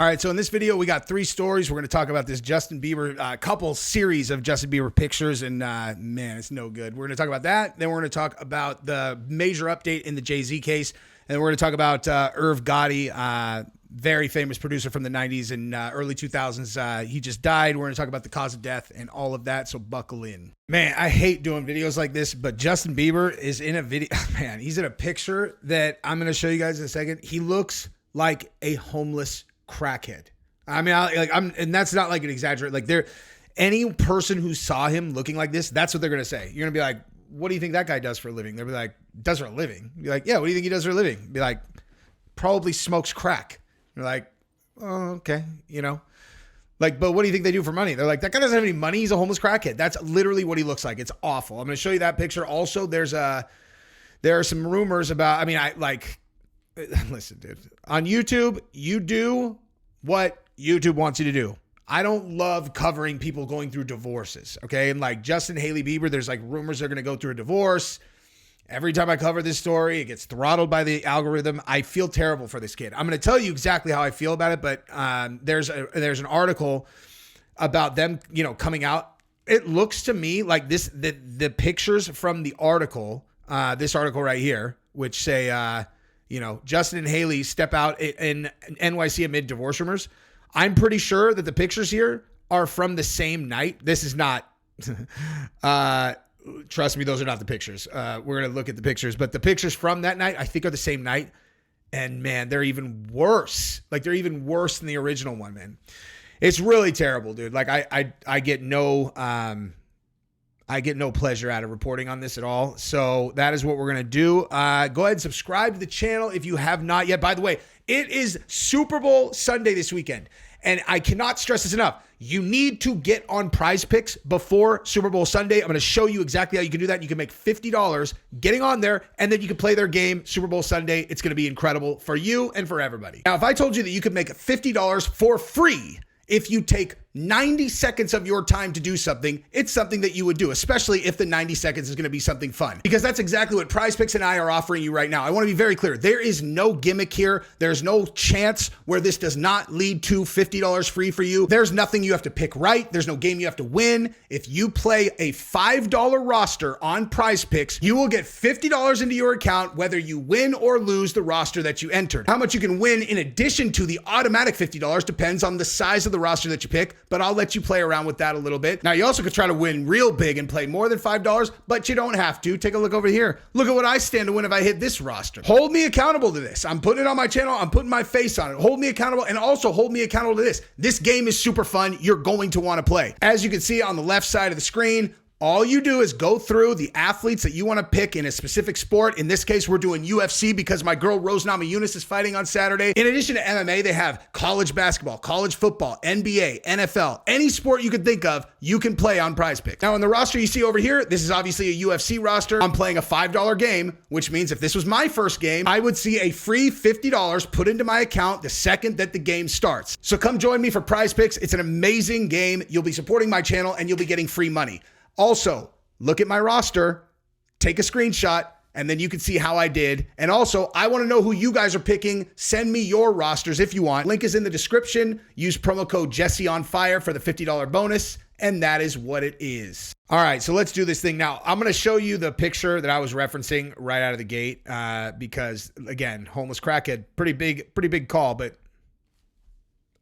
All right, so in this video, we got 3 stories. We're going to talk about this Justin Bieber, couple series of Justin Bieber pictures, and man, it's no good. We're going to talk about that. Then we're going to talk about the major update in the Jay-Z case. And then we're going to talk about Irv Gotti, very famous producer from the 90s and early 2000s. He just died. We're going to talk about the cause of death and all of that, so buckle in. Man, I hate doing videos like this, but Justin Bieber is in a video. Man, he's in a picture that I'm going to show you guys in a second. He looks like a homeless crackhead. I mean, and that's not like an exaggerate. Like, any person who saw him looking like this, that's what they're gonna say. You're gonna be like, "What do you think that guy does for a living?" They'll be like, "Does for a living?" Be like, "Yeah, what do you think he does for a living?" Be like, "Probably smokes crack." You're like, "Oh, okay," you know. Like, but what do you think they do for money? They're like, "That guy doesn't have any money. He's a homeless crackhead." That's literally what he looks like. It's awful. I'm gonna show you that picture. Also, there are some rumors about. I mean, listen, dude. On YouTube, you do what YouTube wants you to do. I don't love covering people going through divorces, okay? And like Justin Haley Bieber, there's like rumors they're going to go through a divorce. Every time I cover this story, it gets throttled by the algorithm. I feel terrible for this kid. I'm going to tell you exactly how I feel about it, but there's an article about them, coming out. It looks to me like the pictures from the article, this article right here, which say, Justin and Haley step out in NYC amid divorce rumors. I'm pretty sure that the pictures here are from the same night. This is not, trust me, those are not the pictures. We're going to look at the pictures, but the pictures from that night, I think, are the same night. And man, they're even worse. Like, they're even worse than the original one, man. It's really terrible, dude. Like, I get no pleasure out of reporting on this at all. So that is what we're going to do. Go ahead and subscribe to the channel if you have not yet. By the way, it is Super Bowl Sunday this weekend, and I cannot stress this enough. You need to get on Prize Picks before Super Bowl Sunday. I'm going to show you exactly how you can do that. You can make $50 getting on there, and then you can play their game Super Bowl Sunday. It's going to be incredible for you and for everybody. Now, if I told you that you could make $50 for free if you take 90 seconds of your time to do something, it's something that you would do, especially if the 90 seconds is going to be something fun. Because that's exactly what Prize Picks and I are offering you right now. I want to be very clear. There is no gimmick here. There's no chance where this does not lead to $50 free for you. There's nothing you have to pick right. There's no game you have to win. If you play a $5 roster on Prize Picks, you will get $50 into your account, whether you win or lose the roster that you entered. How much you can win in addition to the automatic $50 depends on the size of the roster that you pick, but I'll let you play around with that a little bit. Now, you also could try to win real big and play more than $5, but you don't have to. Take a look over here. Look at what I stand to win if I hit this roster. Hold me accountable to this. I'm putting it on my channel. I'm putting my face on it. Hold me accountable, and also hold me accountable to this. This game is super fun. You're going to want to play. As you can see on the left side of the screen, all you do is go through the athletes that you want to pick in a specific sport. In this case, we're doing UFC because my girl Rose Namajunas is fighting on Saturday. In addition to MMA, they have college basketball, college football, NBA, NFL, any sport you can think of, you can play on Prize Picks. Now, in the roster you see over here, this is obviously a UFC roster. I'm playing a $5 game, which means if this was my first game, I would see a free $50 put into my account the second that the game starts. So come join me for Prize Picks. It's an amazing game. You'll be supporting my channel and you'll be getting free money. Also, look at my roster, take a screenshot, and then you can see how I did. And also, I want to know who you guys are picking. Send me your rosters if you want. Link is in the description. Use promo code JesseOnFire for the $50 bonus, and that is what it is. All right, so let's do this thing. Now, I'm going to show you the picture that I was referencing right out of the gate because, again, homeless crackhead, pretty big call. But,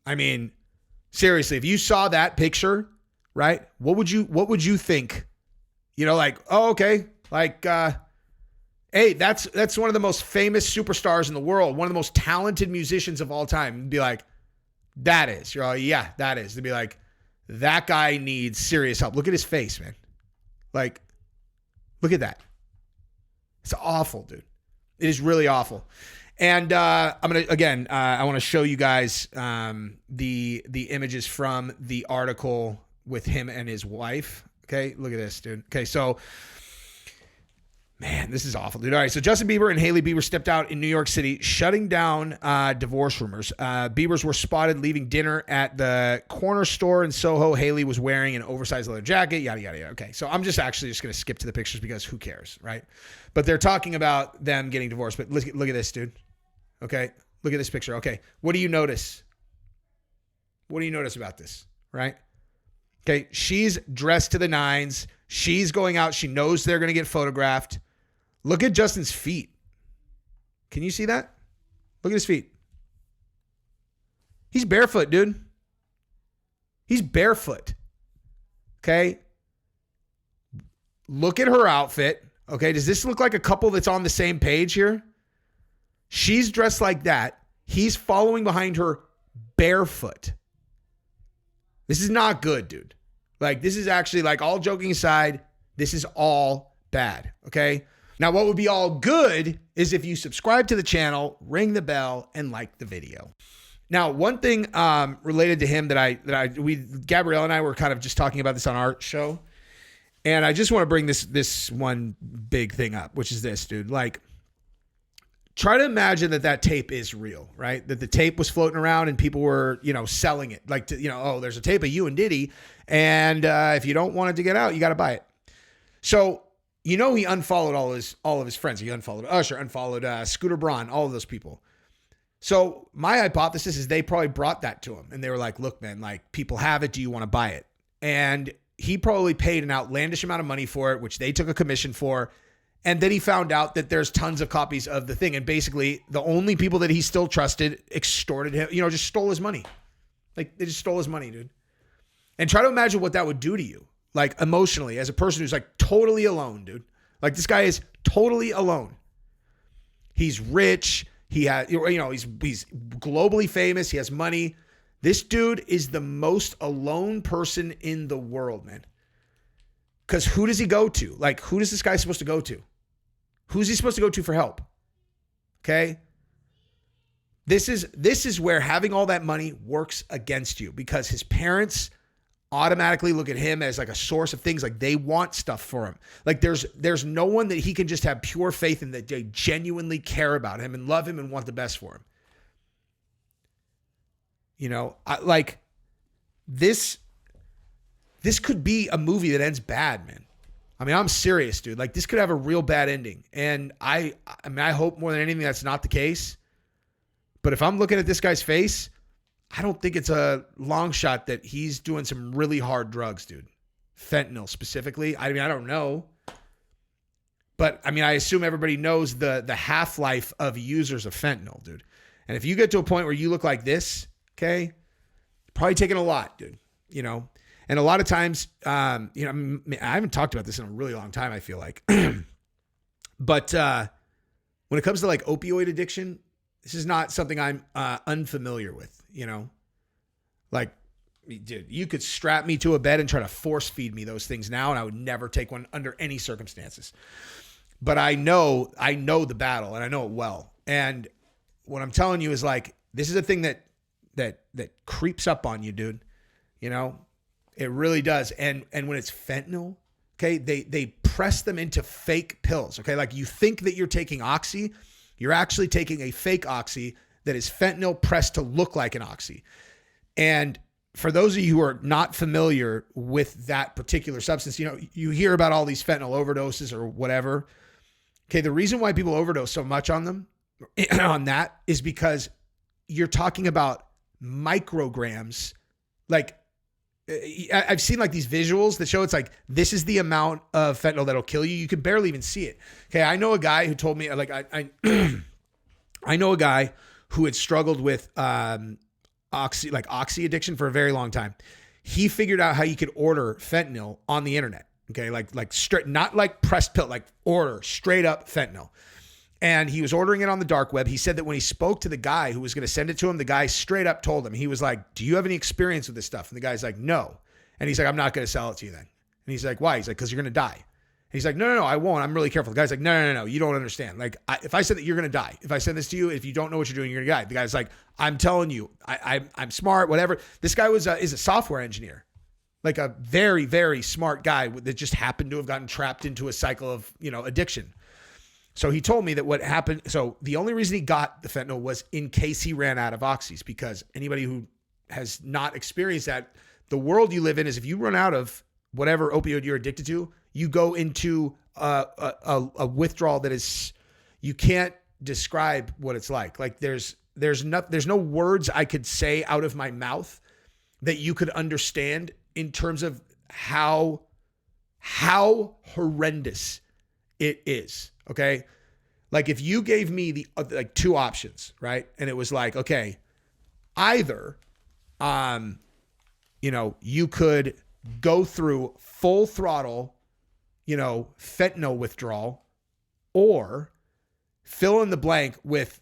I mean, seriously, if you saw that picture, right? What would you think? Like, oh, okay. Like, hey, that's one of the most famous superstars in the world. One of the most talented musicians of all time. You'd be like, that is. You're like, yeah, that is. They'd be like, that guy needs serious help. Look at his face, man. Like, look at that. It's awful, dude. It is really awful. And I'm going to, again, I want to show you guys the images from the article with him and his wife. Okay, look at this, dude. Okay, so, man, this is awful, dude. All right, so Justin Bieber and Haley Bieber stepped out in New York City, shutting down divorce rumors. Biebers were spotted leaving dinner at the corner store in Soho. Haley was wearing an oversized leather jacket, yada, yada, yada. Okay, so I'm just going to skip to the pictures because who cares, right? But they're talking about them getting divorced. But look at this, dude. Okay, look at this picture. Okay, what do you notice? What do you notice about this, right? Okay, she's dressed to the nines. She's going out. She knows they're going to get photographed. Look at Justin's feet. Can you see that? Look at his feet. He's barefoot, dude. He's barefoot. Okay? Look at her outfit. Okay, does this look like a couple that's on the same page here? She's dressed like that. He's following behind her barefoot. This is not good, dude. Like, this is actually, like, all joking aside, this is all bad, okay? Now, what would be all good is if you subscribe to the channel, ring the bell, and like the video. Now, one thing related to him that Gabrielle and I were kind of just talking about this on our show, and I just want to bring this one big thing up, which is this, dude. Like, try to imagine that tape is real, right? That the tape was floating around and people were, selling it. Like, oh, there's a tape of you and Diddy, and if you don't want it to get out, you got to buy it. So, he unfollowed all of his friends. He unfollowed Usher, unfollowed Scooter Braun, all of those people. So my hypothesis is they probably brought that to him, and they were like, "Look, man, like, people have it. Do you want to buy it?" And he probably paid an outlandish amount of money for it, which they took a commission for. And then he found out that there's tons of copies of the thing. And basically the only people that he still trusted extorted him, just stole his money. Like, they just stole his money, dude. And try to imagine what that would do to you, like, emotionally, as a person who's, like, totally alone, dude. Like, this guy is totally alone. He's rich. He has, he's globally famous. He has money. This dude is the most alone person in the world, man. Because who does he go to? Like, who is this guy supposed to go to? Who's he supposed to go to for help? Okay? This is where having all that money works against you, because his parents automatically look at him as like a source of things. Like, they want stuff for him. Like, there's no one that he can just have pure faith in, that they genuinely care about him and love him and want the best for him. This could be a movie that ends bad, man. I mean, I'm serious, dude. Like, this could have a real bad ending. And I hope more than anything that's not the case. But if I'm looking at this guy's face, I don't think it's a long shot that he's doing some really hard drugs, dude. Fentanyl specifically. I mean, I don't know. But, I mean, I assume everybody knows the half-life of users of fentanyl, dude. And if you get to a point where you look like this, okay, probably taking a lot, dude. And a lot of times, I haven't talked about this in a really long time, I feel like. But when it comes to, like, opioid addiction, this is not something I'm unfamiliar with, Like, dude, you could strap me to a bed and try to force feed me those things now, and I would never take one under any circumstances. But I know the battle, and I know it well. And what I'm telling you is, like, this is a thing that creeps up on you, dude. It really does. And when it's fentanyl, okay, they press them into fake pills, okay? Like, you think that you're taking Oxy, you're actually taking a fake Oxy that is fentanyl pressed to look like an Oxy. And for those of you who are not familiar with that particular substance, you hear about all these fentanyl overdoses or whatever. Okay, the reason why people overdose so much on them, on that, is because you're talking about micrograms. Like, I've seen, like, these visuals that show it's like, this is the amount of fentanyl that'll kill you. You can barely even see it. Okay, I know a guy who told me, like, I know a guy who had struggled with oxy addiction for a very long time. He figured out how you could order fentanyl on the internet. Okay, like straight, not like pressed pill, like order straight up fentanyl. And he was ordering it on the dark web. He said that when he spoke to the guy who was going to send it to him, the guy straight up told him, he was like, "Do you have any experience with this stuff?" And the guy's like, "No." And he's like, "I'm not going to sell it to you then." And he's like, "Why?" He's like, "Because you're going to die." And he's like, No, I won't. I'm really careful." The guy's like, No, you don't understand. Like, if I said that you're going to die, if I send this to you, if you don't know what you're doing, you're going to die. The guy's like, "I'm telling you, I'm smart, whatever." This guy is a software engineer, like a very, very smart guy that just happened to have gotten trapped into a cycle of, addiction. So he told me that what happened, so the only reason he got the fentanyl was in case he ran out of oxys, because anybody who has not experienced that, the world you live in is, if you run out of whatever opioid you're addicted to, you go into a withdrawal that is, you can't describe what it's like. Like, there's no words I could say out of my mouth that you could understand in terms of how horrendous it is. Okay. Like if you gave me the like two options, right? And it was like, okay, either, you could go through full throttle, fentanyl withdrawal, or fill in the blank with,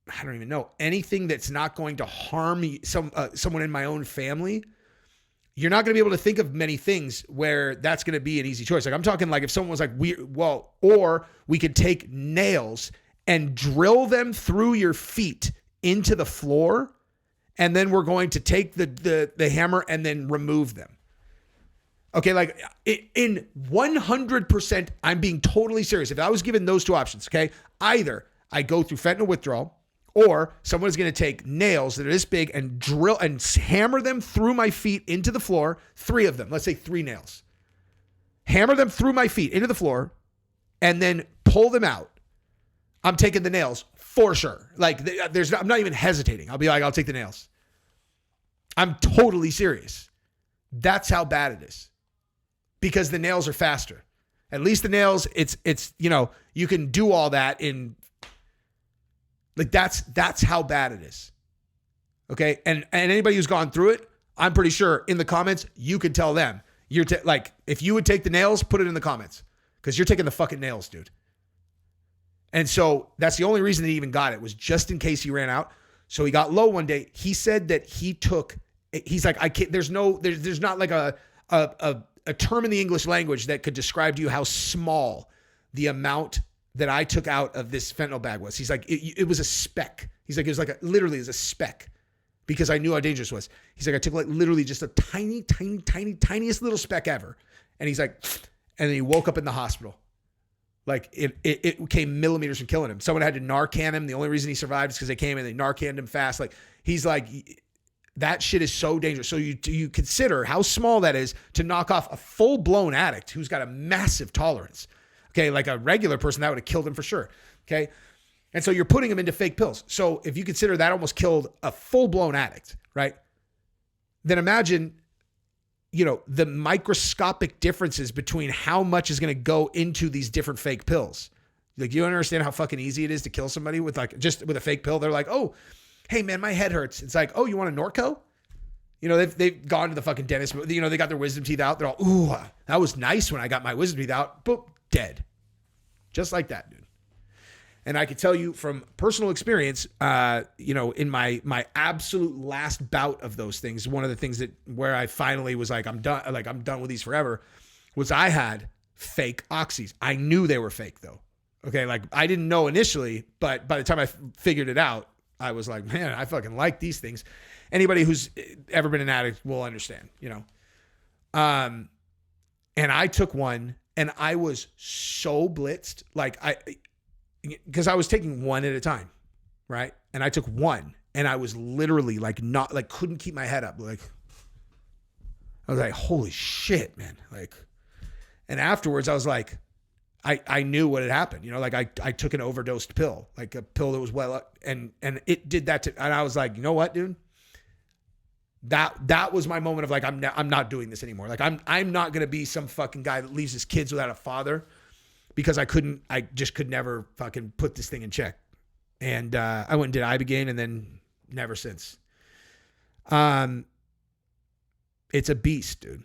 I don't even know, anything that's not going to harm someone in my own family. You're not going to be able to think of many things where that's going to be an easy choice. Like I'm talking like if someone was like, or we could take nails and drill them through your feet into the floor, and then we're going to take the hammer and then remove them. Okay, like in 100%, I'm being totally serious. If I was given those two options, okay, either I go through fentanyl withdrawal, or someone's going to take nails that are this big and drill and hammer them through my feet into the floor. 3 of them, let's say 3 nails. Hammer them through my feet into the floor and then pull them out. I'm taking the nails for sure. Like I'm not even hesitating. I'll be like, I'll take the nails. I'm totally serious. That's how bad it is. Because the nails are faster. At least the nails, it's you can do all that in. Like that's how bad it is. Okay. And anybody who's gone through it, I'm pretty sure in the comments, you could tell them like, if you would take the nails, put it in the comments because you're taking the fucking nails, dude. And so that's the only reason that he even got it was just in case he ran out. So he got low one day. He said that he's like, I can't, there's not like a term in the English language that could describe to you how small the amount that I took out of this fentanyl bag was. He's like, it was a speck. He's like, it was like literally a speck because I knew how dangerous it was. He's like, I took like literally just a tiniest little speck ever. And he's like, and then he woke up in the hospital. Like it came millimeters from killing him. Someone had to Narcan him. The only reason he survived is because they came and they Narcaned him fast. Like he's like, that shit is so dangerous. So you consider how small that is to knock off a full blown addict who's got a massive tolerance. Okay, like a regular person, that would have killed him for sure. Okay, and so you're putting him into fake pills. So if you consider that almost killed a full-blown addict, right? Then imagine, the microscopic differences between how much is going to go into these different fake pills. Like you don't understand how fucking easy it is to kill somebody with just with a fake pill. They're like, oh, hey man, my head hurts. It's like, oh, you want a Norco? They've gone to the fucking dentist. They got their wisdom teeth out. They're all, ooh, that was nice when I got my wisdom teeth out. Boop. Dead. Just like that, dude. And I can tell you from personal experience, in my absolute last bout of those things, one of the things where I finally was like, I'm done with these forever, was I had fake oxys. I knew they were fake though. Okay. Like I didn't know initially, but by the time I figured it out, I was like, man, I fucking like these things. Anybody who's ever been an addict will understand, and I took one. And I was so blitzed, because I was taking one at a time, right? And I took one, and I was literally couldn't keep my head up. Like, I was like, holy shit, man. Like, and afterwards I was like, I knew what had happened. I took an overdosed pill, like a pill that was and it did that and I was like, you know what, dude? That was my moment of like, I'm not doing this anymore. Like I'm not going to be some fucking guy that leaves his kids without a father because I just could never fucking put this thing in check. And, I went and did Ibogaine and then never since. It's a beast, dude.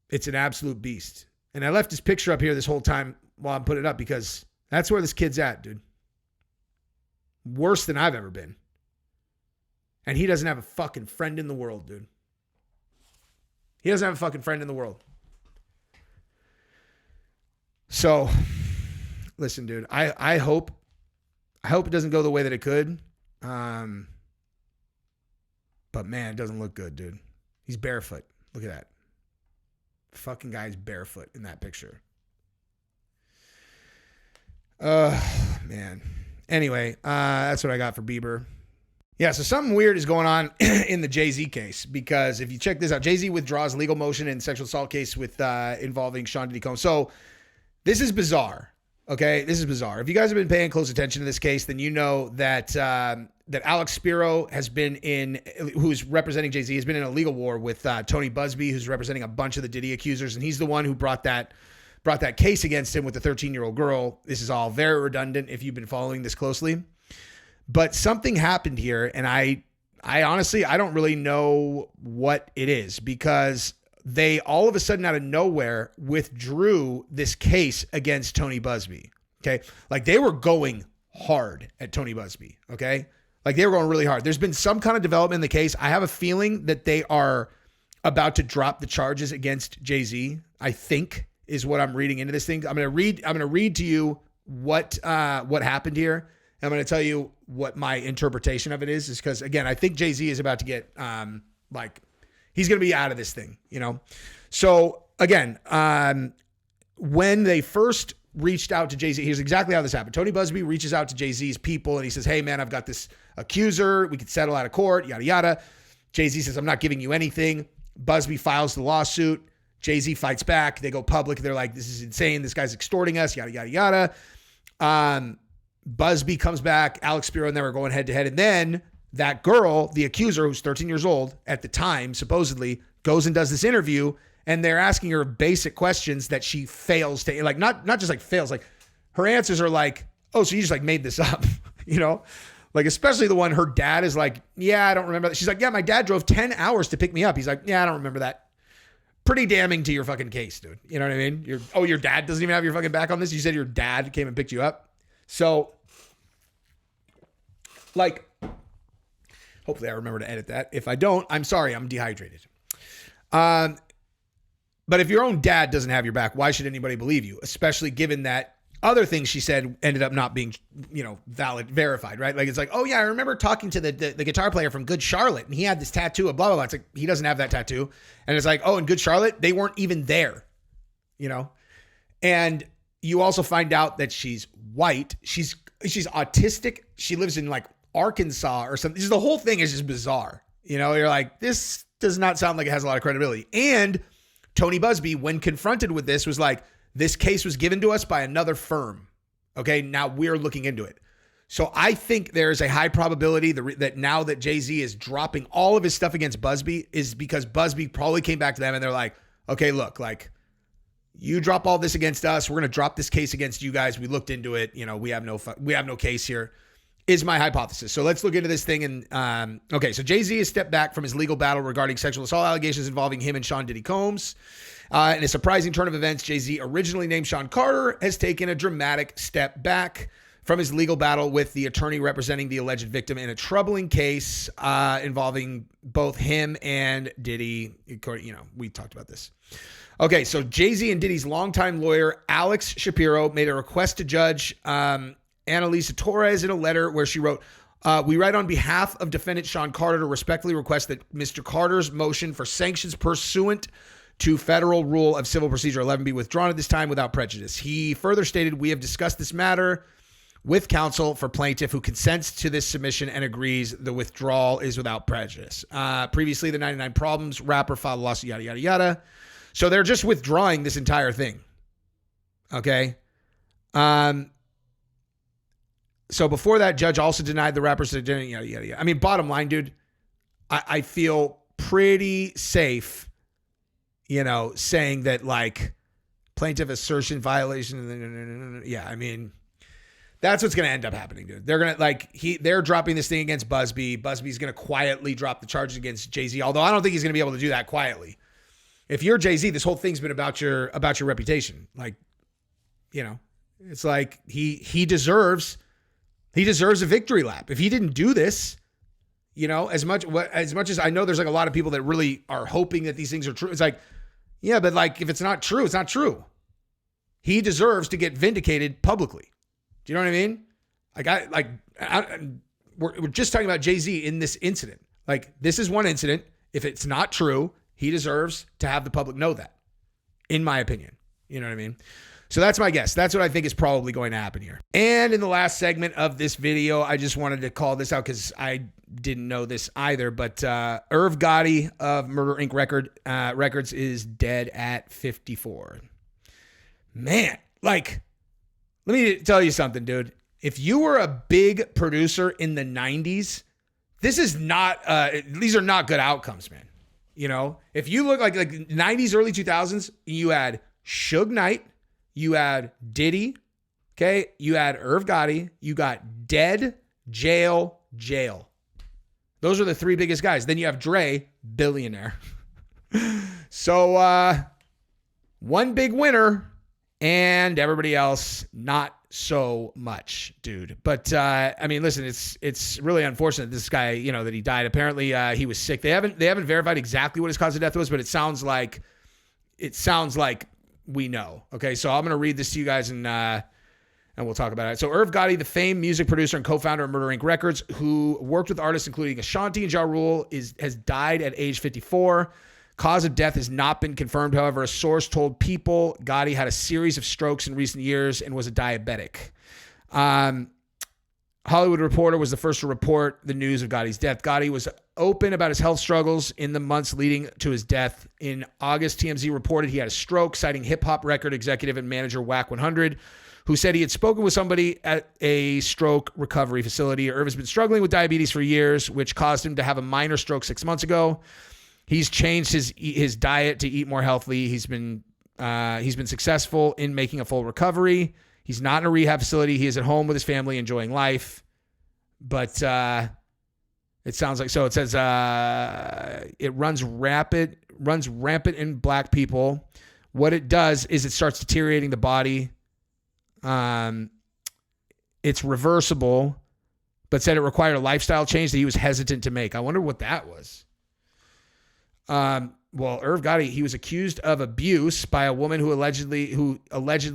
It's an absolute beast. And I left his picture up here this whole time while I'm putting it up because that's where this kid's at, dude. Worse than I've ever been. And he doesn't have a fucking friend in the world, dude. He doesn't have a fucking friend in the world. So, listen, dude, I hope it doesn't go the way that it could. But man, it doesn't look good, dude. He's barefoot. Look at that. Fucking guy's barefoot in that picture. Man. Anyway, that's what I got for Bieber. Yeah, so something weird is going on in the Jay-Z case because if you check this out, Jay-Z withdraws legal motion in sexual assault case with involving Sean Diddy Combs. So this is bizarre, okay? This is bizarre. If you guys have been paying close attention to this case, then you know that that Alex Spiro has been in, who's representing Jay-Z, has been in a legal war with Tony Busby, who's representing a bunch of the Diddy accusers, and he's the one who brought that case against him with the 13-year-old girl. This is all very redundant if you've been following this closely. But something happened here, and I honestly, I don't really know what it is, because they all of a sudden out of nowhere withdrew this case against Tony Busby. Okay. Like they were going hard at Tony Busby. Okay. Like they were going really hard. There's been some kind of development in the case. I have a feeling that they are about to drop the charges against Jay-Z, I think is what I'm reading into this thing. I'm going to read to you what happened here. I'm going to tell you what my interpretation of it is because again, I think Jay-Z is about to get, he's going to be out of this thing, you know? So again, when they first reached out to Jay-Z, here's exactly how this happened. Tony Busby reaches out to Jay-Z's people and he says, hey man, I've got this accuser. We could settle out of court, yada, yada. Jay-Z says, I'm not giving you anything. Busby files the lawsuit. Jay-Z fights back. They go public. They're like, this is insane. This guy's extorting us, yada, yada, yada. Busby comes back. Alex Spiro and them are going head to head. And then that girl, the accuser, who's 13 years old at the time, supposedly goes and does this interview. And they're asking her basic questions that she fails to, like, not just like fails, like her answers are like, oh, so you just like made this up, you know? Like, especially the one her dad is like, yeah, I don't remember that. She's like, yeah, my dad drove 10 hours to pick me up. He's like, yeah, I don't remember that. Pretty damning to your fucking case, dude. You know what I mean? Your dad doesn't even have your fucking back on this. You said your dad came and picked you up. So like, hopefully I remember to edit that. If I don't, I'm sorry, I'm dehydrated. But if your own dad doesn't have your back, why should anybody believe you? Especially given that other things she said ended up not being, you know, verified, right? Like, it's like, oh yeah, I remember talking to the guitar player from Good Charlotte and he had this tattoo of blah, blah, blah. It's like, he doesn't have that tattoo. And it's like, oh, in Good Charlotte, they weren't even there, you know? And you also find out that she's white. She's autistic. She lives in like Arkansas or something. Just the whole thing is just bizarre. You know, you're like, this does not sound like it has a lot of credibility. And Tony Busby, when confronted with this, was like, this case was given to us by another firm. Okay, now we're looking into it. So I think there's a high probability that now that Jay-Z is dropping all of his stuff against Busby is because Busby probably came back to them and they're like, okay, look, like you drop all this against us. We're going to drop this case against you guys. We looked into it. You know, we have no case here. Is my hypothesis. So let's look into this thing. And okay, so Jay-Z has stepped back from his legal battle regarding sexual assault allegations involving him and Sean Diddy Combs. In a surprising turn of events, Jay-Z, originally named Sean Carter, has taken a dramatic step back from his legal battle with the attorney representing the alleged victim in a troubling case involving both him and Diddy. You know, we talked about this. Okay, so Jay-Z and Diddy's longtime lawyer, Alex Shapiro, made a request to Judge Annalisa Torres in a letter where she wrote, we write on behalf of defendant Sean Carter to respectfully request that Mr. Carter's motion for sanctions pursuant to Federal Rule of Civil Procedure 11 be withdrawn at this time without prejudice. He further stated, we have discussed this matter with counsel for plaintiff who consents to this submission and agrees the withdrawal is without prejudice. Previously, the 99 Problems rapper filed a lawsuit, yada, yada, yada. So they're just withdrawing this entire thing. Okay. So before that, judge also denied the rapper's identity, yada, yada, yada. I mean, bottom line, dude, I feel pretty safe, you know, saying that like plaintiff assertion violation. Yeah, I mean, that's what's going to end up happening, dude. They're going to they're dropping this thing against Busby. Busby's going to quietly drop the charges against Jay-Z, although I don't think he's going to be able to do that quietly. If you're Jay-Z, this whole thing's been about your reputation. Like, you know, it's like he deserves a victory lap. If he didn't do this, you know, as much as I know there's like a lot of people that really are hoping that these things are true. It's like, yeah, but like if it's not true, it's not true. He deserves to get vindicated publicly. Do you know what I mean? We're just talking about Jay-Z in this incident. Like, this is one incident. If it's not true, he deserves to have the public know that, in my opinion. You know what I mean? So that's my guess. That's what I think is probably going to happen here. And in the last segment of this video, I just wanted to call this out because I didn't know this either. But Irv Gotti of Murder Inc. Records is dead at 54. Man, like, let me tell you something, dude. If you were a big producer in the 90s, this is not, these are not good outcomes, man. You know, if you look like 90s, early 2000s, you had Suge Knight, you had Diddy, okay? You had Irv Gotti, you got Dead, Jail, Jail. Those are the three biggest guys. Then you have Dre, billionaire. So, one big winner and everybody else not so much, dude. But I mean, listen, it's really unfortunate this guy, you know, that he died. Apparently, he was sick. They haven't verified exactly what his cause of death was, but it sounds like we know. Okay, so I'm gonna read this to you guys and we'll talk about it. So Irv Gotti, the famed music producer and co-founder of Murder Inc. Records, who worked with artists including Ashanti and Ja Rule, has died at age 54. Cause of death has not been confirmed. However, a source told People Gotti had a series of strokes in recent years and was a diabetic. Hollywood Reporter was the first to report the news of Gotti's death. Gotti was open about his health struggles in the months leading to his death. In August, TMZ reported he had a stroke, citing hip-hop record executive and manager Wack 100, who said he had spoken with somebody at a stroke recovery facility. Irv has been struggling with diabetes for years, which caused him to have a minor stroke 6 months ago. He's changed his diet to eat more healthily. He's been successful in making a full recovery. He's not in a rehab facility. He is at home with his family, enjoying life. But it sounds like, so it says it runs rampant in black people. What it does is it starts deteriorating the body. It's reversible, but said it required a lifestyle change that he was hesitant to make. I wonder what that was. Well, Irv Gotti, he was accused of abuse by a woman who alleged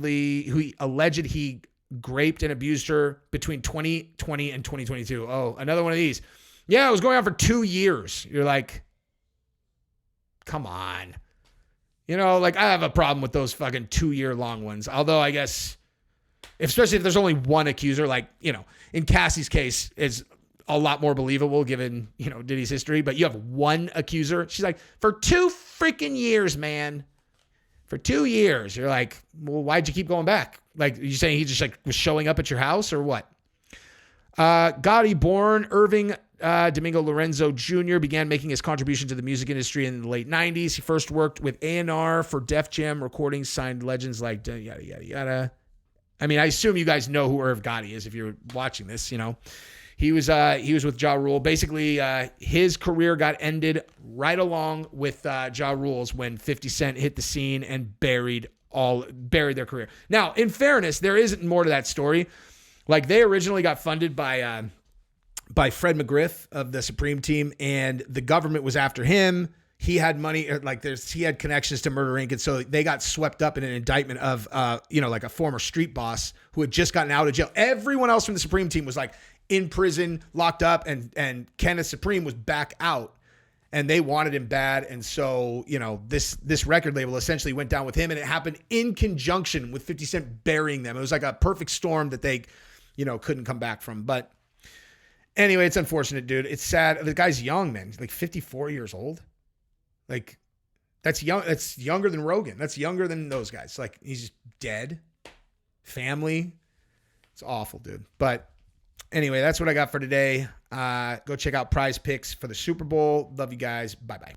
he raped and abused her between 2020 and 2022. Oh, another one of these. Yeah, it was going on for 2 years. You're like, come on. You know, like, I have a problem with those fucking 2-year long ones. Although I guess, especially if there's only one accuser, like, you know, in Cassie's case, is a lot more believable given, you know, Diddy's history, but you have one accuser. She's like, for 2 freaking years, man. For 2 years. You're like, well, why'd you keep going back? Like, you saying he just like was showing up at your house or what? Gotti, born Irving Domingo Lorenzo Jr., began making his contribution to the music industry in the late 90s. He first worked with A&R for Def Jam recordings, signed legends like yada, yada, yada. I mean, I assume you guys know who Irv Gotti is if you're watching this, you know. He was with Ja Rule. Basically, his career got ended right along with Ja Rule's when 50 Cent hit the scene and buried their career. Now, in fairness, there isn't more to that story. Like, they originally got funded by Fred McGriff of the Supreme Team, and the government was after him. He had money, he had connections to Murder Inc., and so they got swept up in an indictment of, like a former street boss who had just gotten out of jail. Everyone else from the Supreme Team was like in prison, locked up, and Kenneth Supreme was back out, and they wanted him bad. And so, you know, this record label essentially went down with him, and it happened in conjunction with 50 Cent burying them. It was like a perfect storm that they, you know, couldn't come back from. But anyway, it's unfortunate, dude. It's sad. The guy's young, man. He's like 54 years old. Like, that's young. That's younger than Rogan. That's younger than those guys. Like, he's just dead. Family. It's awful, dude. But anyway, that's what I got for today. Go check out Prize Picks for the Super Bowl. Love you guys. Bye-bye.